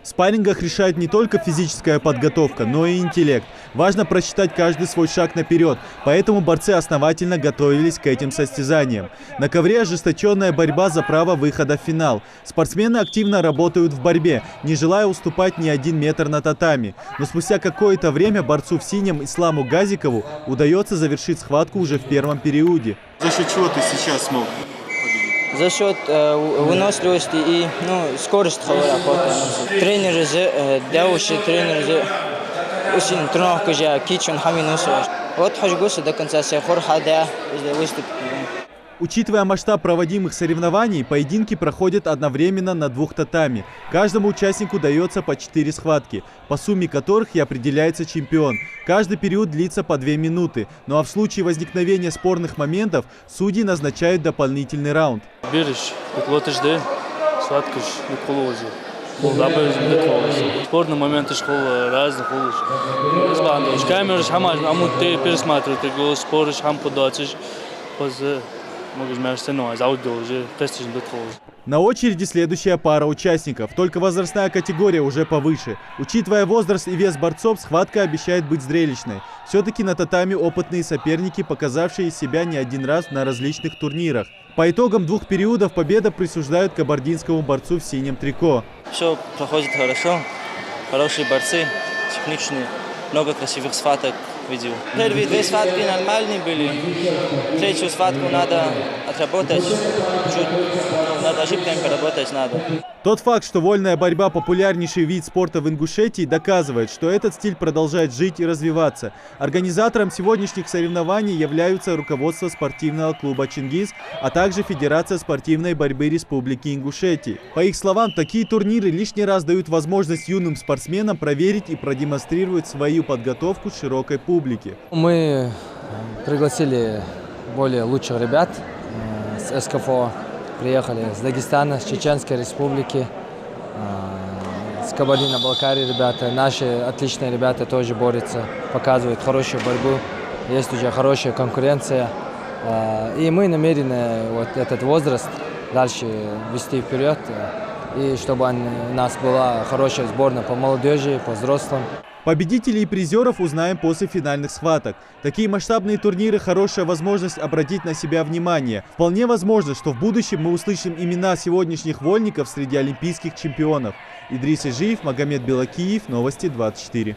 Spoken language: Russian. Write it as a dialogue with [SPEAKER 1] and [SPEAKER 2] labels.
[SPEAKER 1] В спаррингах решает не только физическая подготовка, но и интеллект. Важно просчитать каждый свой шаг наперед, поэтому борцы основательно готовились к этим состязаниям. На ковре ожесточенная борьба за право выхода в финал. Спортсмены активно работают в борьбе, не желая уступать ни один метр на татами. Но спустя какое-то время борцу в синем Исламу Газикову удается завершить схватку уже в первом периоде.
[SPEAKER 2] За счет чего ты сейчас смог?
[SPEAKER 3] За счет выносливости и скорости работы. Тренеры, девушки, тренеры очень трудно уже кичун хаминусу. Вот хочу до конца сехор хада выступить.
[SPEAKER 1] Учитывая масштаб проводимых соревнований, поединки проходят одновременно на двух татами. Каждому участнику дается по 4 схватки, по сумме которых и определяется чемпион. Каждый период длится по 2 минуты, ну а в случае возникновения спорных моментов судьи назначают дополнительный раунд.
[SPEAKER 4] Спорные моменты разных
[SPEAKER 1] На очереди следующая пара участников, только возрастная категория уже повыше. Учитывая возраст и вес борцов, схватка обещает быть зрелищной. Все-таки на татами опытные соперники, показавшие себя не один раз на различных турнирах. По итогам 2 периодов победа присуждают кабардинскому борцу в синем трико.
[SPEAKER 3] Все проходит хорошо, хорошие борцы, техничные, много красивых схваток видел. Первые 2 схватки нормальные были, 3-ю схватку надо отработать, над ошибками поработать надо.
[SPEAKER 1] Тот факт, что вольная борьба – популярнейший вид спорта в Ингушетии, доказывает, что этот стиль продолжает жить и развиваться. Организатором сегодняшних соревнований являются руководство спортивного клуба «Чингиз», а также Федерация спортивной борьбы Республики Ингушетии. По их словам, такие турниры лишний раз дают возможность юным спортсменам проверить и продемонстрировать свою подготовку широкой публике.
[SPEAKER 5] Мы пригласили более лучших ребят с СКФО. Приехали с Дагестана, с Чеченской республики, с Кабардино-Балкарии ребята. Наши отличные ребята тоже борются, показывают хорошую борьбу. Есть уже хорошая конкуренция. И мы намерены вот этот возраст дальше вести вперед. И чтобы у нас была хорошая сборная по молодежи, по взрослым.
[SPEAKER 1] Победителей и призеров узнаем после финальных схваток. Такие масштабные турниры – хорошая возможность обратить на себя внимание. Вполне возможно, что в будущем мы услышим имена сегодняшних вольников среди олимпийских чемпионов. Идрис Ижиев, Магомед Белакиев, Новости 24.